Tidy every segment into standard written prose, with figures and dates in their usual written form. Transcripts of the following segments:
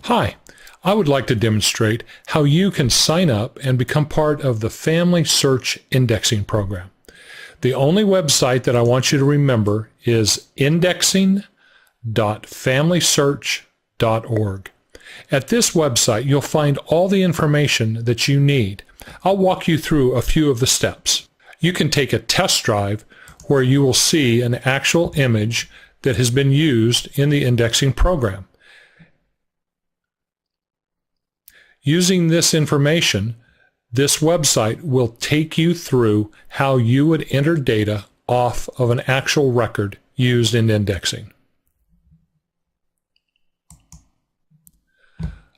Hi, I would like to demonstrate how you can sign up and become part of the Family Search Indexing Program. The only website that I want you to remember is indexing.familysearch.org. At this website, you'll find all the information that you need. I'll walk you through a few of the steps. You can take a test drive where you will see an actual image that has been used in the indexing program. Using this information, this website will take you through how you would enter data off of an actual record used in indexing.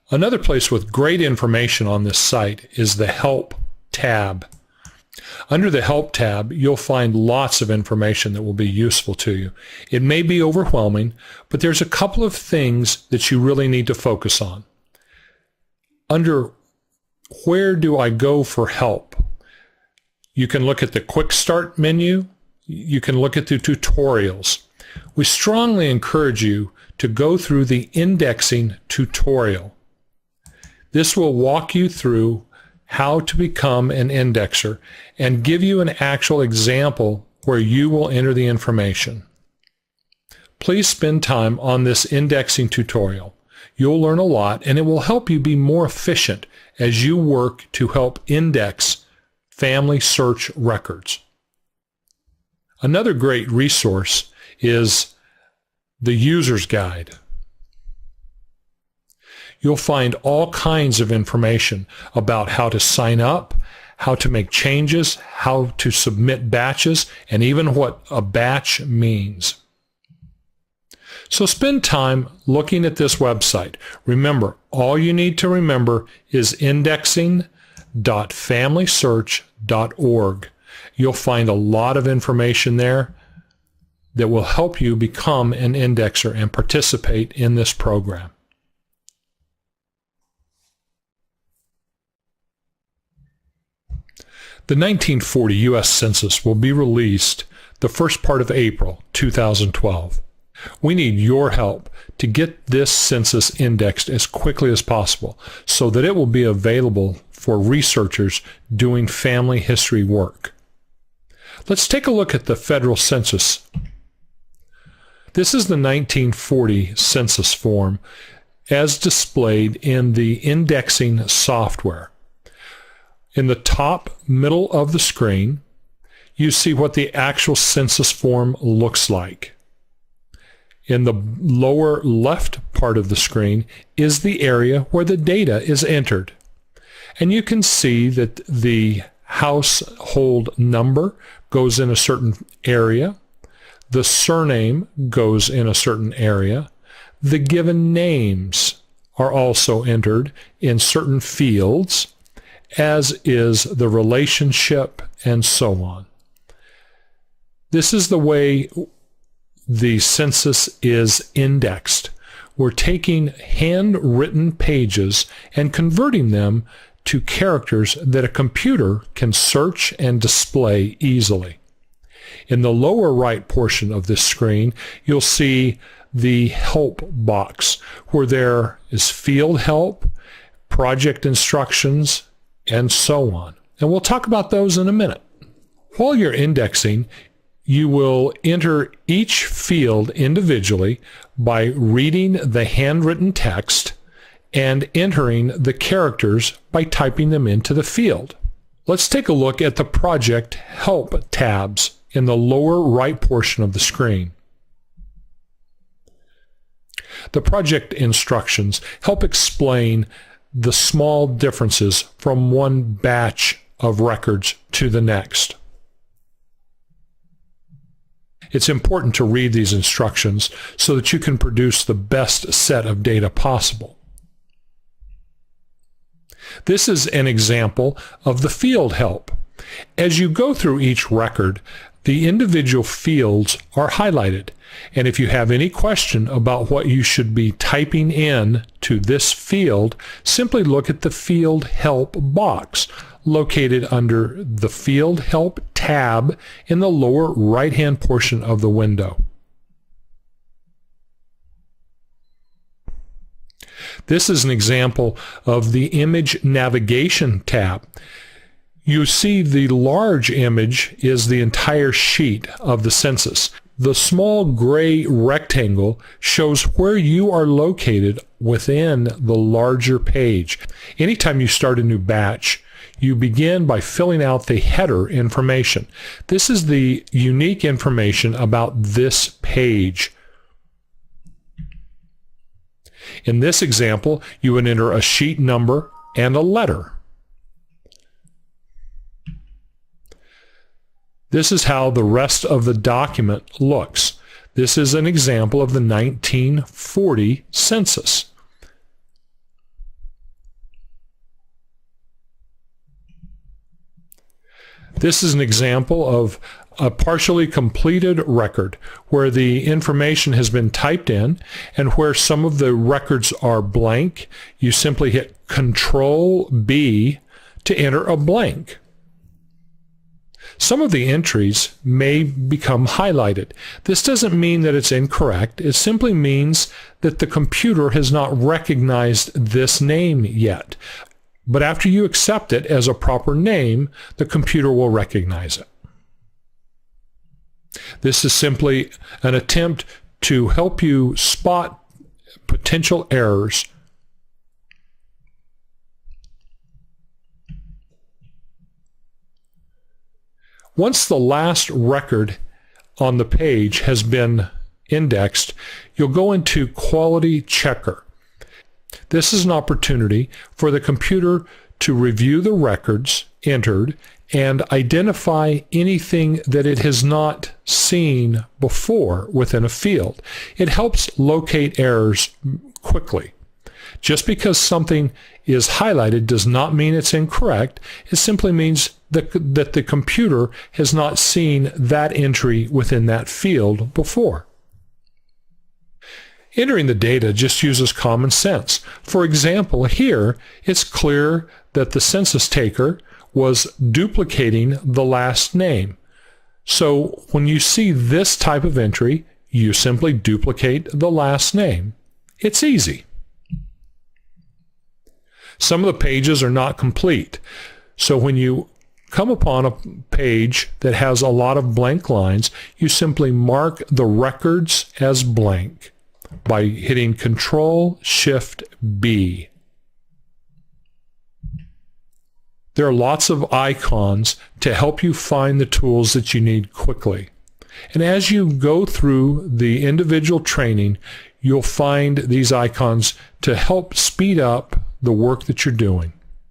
Another place with great information on this site is the Help tab. Under the Help tab, you'll find lots of information that will be useful to you. It may be overwhelming, but there's a couple of things that you really need to focus on. Under Where do I go for help? You can look at the Quick Start menu. You can look at the tutorials. We strongly encourage you to go through the indexing tutorial. This will walk you through how to become an indexer and give you an actual example where you will enter the information. Please spend time on this indexing tutorial. You'll learn a lot, and it will help you be more efficient as you work to help index family search records. Another great resource is the User's Guide. You'll find all kinds of information about how to sign up, how to make changes, how to submit batches, and even what a batch means. So spend time looking at this website. Remember, all you need to remember is indexing.familysearch.org. You'll find a lot of information there that will help you become an indexer and participate in this program. The 1940 U.S. Census will be released the first part of April 2012. We need your help to get this census indexed as quickly as possible so that it will be available for researchers doing family history work. Let's take a look at the federal census. This is the 1940 census form as displayed in the indexing software. In the top middle of the screen, you see what the actual census form looks like. In the lower left part of the screen is the area where the data is entered. And you can see that the household number goes in a certain area, the surname goes in a certain area, the given names are also entered in certain fields, as is the relationship, and so on. This is the way the census is indexed. We're taking handwritten pages and converting them to characters that a computer can search and display easily. In the lower right portion of this screen, you'll see the help box where there is field help, project instructions, and so on. And we'll talk about those in a minute. While you're indexing, you will enter each field individually by reading the handwritten text and entering the characters by typing them into the field. Let's take a look at the Project Help tabs in the lower right portion of the screen. The project instructions help explain the small differences from one batch of records to the next. It's important to read these instructions so that you can produce the best set of data possible. This is an example of the field help. As you go through each record, the individual fields are highlighted, and if you have any question about what you should be typing in to this field, simply look at the Field Help box located under the Field Help tab in the lower right-hand portion of the window. This is an example of the Image Navigation tab. You see the large image is the entire sheet of the census. The small gray rectangle shows where you are located within the larger page. Anytime you start a new batch, you begin by filling out the header information. This is the unique information about this page. In this example, you would enter a sheet number and a letter. This is how the rest of the document looks. This is an example of the 1940 census. This is an example of a partially completed record where the information has been typed in, and where some of the records are blank, you simply hit Control B to enter a blank. Some of the entries may become highlighted. This doesn't mean that it's incorrect. It simply means that the computer has not recognized this name yet. But after you accept it as a proper name, the computer will recognize it. This is simply an attempt to help you spot potential errors. Once the last record on the page has been indexed, you'll go into Quality Checker. This is an opportunity for the computer to review the records entered and identify anything that it has not seen before within a field. It helps locate errors quickly. Just because something is highlighted does not mean it's incorrect. It simply means that the computer has not seen that entry within that field before. Entering the data just uses common sense. For example, here it's clear that the census taker was duplicating the last name. So when you see this type of entry, you simply duplicate the last name. It's easy. Some of the pages are not complete. So when you come upon a page that has a lot of blank lines, you simply mark the records as blank by hitting Control-Shift-B. There are lots of icons to help you find the tools that you need quickly. And as you go through the individual training, you'll find these icons to help speed up the work that you're doing.